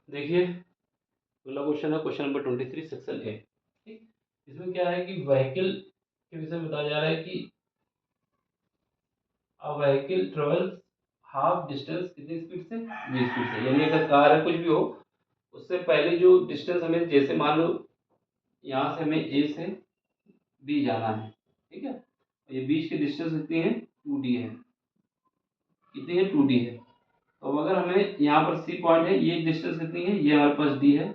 देखिए अगला क्वेश्चन है क्वेश्चन नंबर 23 सेक्शन ए। ठीक, इसमें क्या है कि व्हीकल के विषय में बताया जा रहा है कि a vehicle travels half distance कितनी स्पीड से, v स्पीड से। यानी अगर कार है कुछ भी हो, उससे पहले जो डिस्टेंस हमें, जैसे मान लो यहाँ से हमें ए से बी जाना है, ठीक है, ये बीच की डिस्टेंस कितनी है, 2d है। कितनी है, 2d है। तो अब अगर हमें यहाँ पर सी पॉइंट है, ये डिस्टेंस कितनी है, ये हमारे पास d है।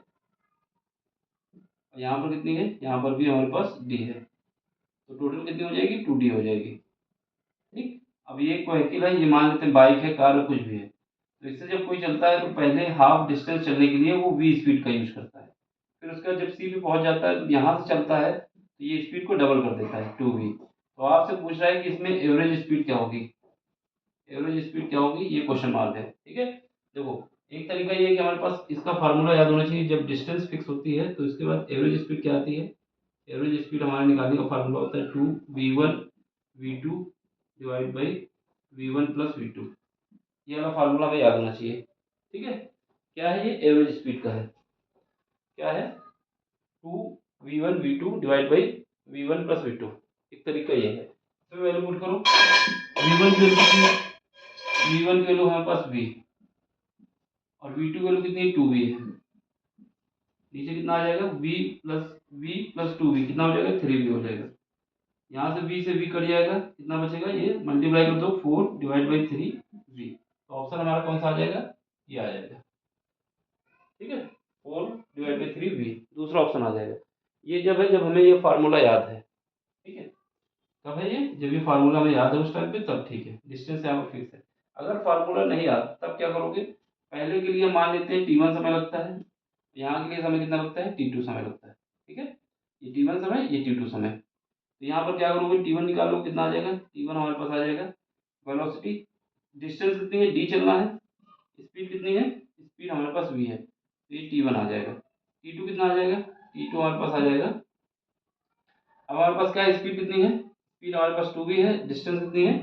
यहाँ पर कितनी है, यहाँ पर भी हमारे पास d है। तो टोटल कितनी हो जाएगी, 2d हो जाएगी। ठीक, अब ये व्हीकल है, ये मान लेते हैं बाइक है, कार है, कुछ भी है। तो इससे जब कोई चलता है तो पहले हाफ डिस्टेंस चलने के लिए वो v स्पीड का यूज करता है। फिर उसका जब सी पे पहुंच जाता है तो यहाँ से चलता है तो ये स्पीड को डबल कर देता है, 2v। तो आपसे पूछ रहा है कि इसमें एवरेज स्पीड क्या होगी, एवरेज स्पीड क्या होगी, ये क्वेश्चन मार्क है। ठीक है, देखो एक तरीका ये है कि हमारे पास इसका फार्मूला याद होना चाहिए। जब डिस्टेंस फिक्स होती है तो इसके बाद एवरेज स्पीड क्या आती है, एवरेज स्पीड हमारे निकालने का फार्मूला होता है 2v1v2 divide by v1 plus v2। ये वाला फार्मूला हमें याद होना चाहिए। ठीक है, क्या है ये, एवरेज स्पीड का है, क्या है, 2v1v2 divide by v1 plus v2। एक तरीका ये है। इसमें वैल्यू पुट करो, v1 की वैल्यू कितनी है, v1 की वैल्यू हमारे पास v, और v2 की वैल्यू कितनी है, 2v है। नीचे कितना आ जाएगा, v प्लस 2v कितना हो जाएगा, 3v हो जाएगा। यहाँ से v से v कट जाएगा, कितना बचेगा, ये मल्टीप्लाई कर दो 4 डिवाइड बाई 3v। तो ऑप्शन हमारा कौन सा आ जाएगा, ये आ जाएगा। ठीक है, 4 डिवाइड बाई 3v दूसरा ऑप्शन आ जाएगा। ये जब है जब हमें ये फार्मूला याद है। ठीक है, कब है ये, जब ये फार्मूला हमें याद है उस टाइम पे, तब ठीक है, डिस्टेंस यहाँ पर फिक्स है। अगर फार्मूला नहीं याद तब क्या करोगे, पहले के लिए मान लेते हैं t1 समय लगता है, यहाँ के लिए समय कितना लगता है, t2 समय लगता है। ठीक है, ये t1 समय, ये t2 समय। तो यहाँ पर क्या करोगे, t1 निकालो, कितना आ जाएगा, t1 हमारे पास आ जाएगा वेलोसिटी, डिस्टेंस कितनी है, d चलना है, स्पीड कितनी है, स्पीड हमारे पास v है, तो ये t1 आ जाएगा। t2 कितना आ जाएगा, t2 हमारे पास आ जाएगा, अब हमारे पास क्या है, स्पीड कितनी है, स्पीड हमारे पास 2v है, डिस्टेंस कितनी है,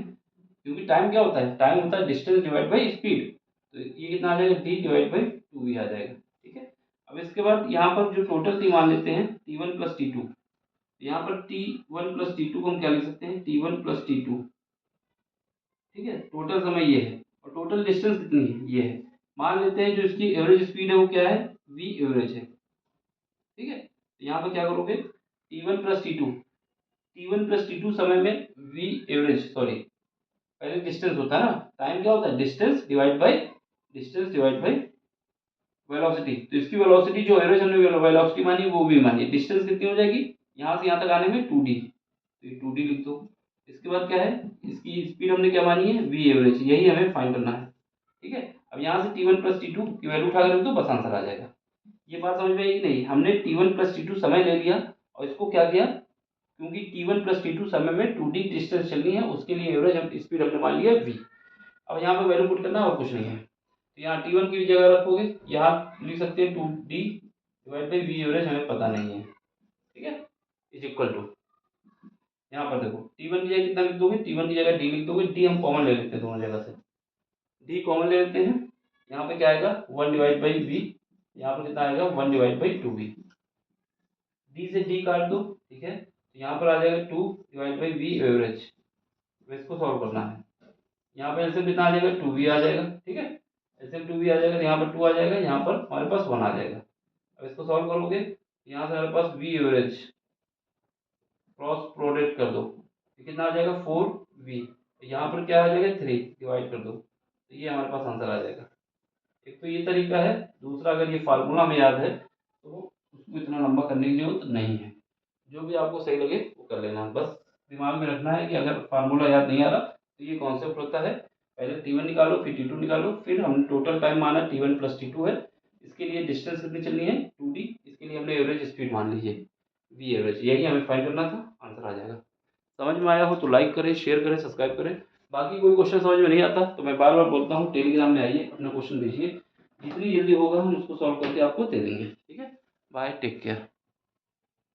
क्योंकि टाइम क्या होता है, टाइम होता है डिस्टेंस डिवाइड बाई स्पीड। तो ये कितना आ जाएगा, d डिवाइड बाई 2v आ जाएगा। ठीक है, अब इसके बाद यहाँ पर जो टोटल टी मान लेते हैं t1 प्लस t2। यहाँ पर t1 प्लस t2 को हम क्या लिख सकते हैं, t1 प्लस t2। ठीक है, टोटल समय ये है और टोटल डिस्टेंस कितनी है, ये है। मान लेते हैं जो इसकी एवरेज स्पीड है वो क्या है, v एवरेज है। ठीक है, तो यहाँ पर क्या करोगे, t1 प्लस टी टू समय में v एवरेज, सॉरी पहले डिस्टेंस होता है ना, टाइम क्या होता है, डिस्टेंस डिवाइड बाई वेलोसिटी। तो इसकी वेलोसिटी जो एवरेज हमने वेलोसिटी मानी वो भी मानी, डिस्टेंस कितनी हो जाएगी, यहाँ से यहाँ तक आने में 2d, तो ये 2d लिख दो। इसके बाद क्या है, इसकी स्पीड हमने क्या मानी है, v एवरेज, यही हमें फाइंड करना है। ठीक है, अब यहाँ से t1 प्लस टी की वैल्यू उठा कर रख दो, बस आंसर आ जाएगा। ये बात समझ में आई कि नहीं, हमने t1 प्लस टी समय ले लिया और इसको क्या किया, क्योंकि t1 प्लस टी समय में 2d डिस्टेंस चलनी है, उसके लिए एवरेज हम स्पीड हमने मान लिया v। अब यहाँ पे वैल्यू पुट करना और कुछ नहीं है। तो यहाँ t1 की जगह रखोगे, यहाँ लिख सकते हैं 2d divide by v average, हमें पता नहीं है। ठीक है, इज इक्वल टू, यहाँ पर देखो t1 की जगह कितना लिख दोगे, t1 की जगह d लिख दोगे, d हम कॉमन ले लेते हैं दोनों जगह से, d कॉमन ले लेते हैं। यहाँ पे क्या आएगा, 1 डिवाइड बाई v, यहाँ पर कितना आएगा, 1 डिवाइड बाई 2v। d से d काट दो, ठीक है, तो यहाँ पर आ जाएगा 2 डिवाइड बाई v एवरेज। इसको सॉल्व करना है, यहाँ पे एलसीएम कितना आ जाएगा, 2v आ जाएगा। ठीक है, एलसीएम 2v आ जाएगा, यहाँ पर 2 आ जाएगा, यहाँ पर हमारे पास 1 आ जाएगा। अब इसको सॉल्व करोगे, यहाँ से हमारे पास v एवरेज क्रॉस प्रोडक्ट कर दो, तो कितना आ जाएगा 4v, यहाँ पर क्या आ जाएगा 3 डिवाइड कर दो, तो ये हमारे पास आंसर आ जाएगा। एक तो ये तरीका है, दूसरा अगर ये फार्मूला में याद है तो उसको इतना लंबा करने की जरूरत नहीं है, जो भी आपको सही लगे वो कर लेना। बस दिमाग में रखना है कि अगर फार्मूला याद नहीं आ रहा तो ये कॉन्सेप्ट होता है, पहले t1 निकालो, फिर t2 निकालो, फिर हमने टोटल टाइम माना t1 प्लस t2 है, इसके लिए डिस्टेंस कितनी चलनी है 2d, इसके लिए हमने एवरेज स्पीड मान लीजिए v एवरेज, यही हमें फाइंड करना था, आंसर आ जाएगा। समझ में आया हो तो लाइक करें, शेयर करें, सब्सक्राइब करें। बाकी कोई क्वेश्चन समझ में नहीं आता तो मैं बार बार बोलता हूँ, टेलीग्राम में आइए, अपना क्वेश्चन भेजिए, जितनी जल्दी होगा हम उसको सॉल्व करके आपको दे देंगे। ठीक है, बाय, टेक केयर।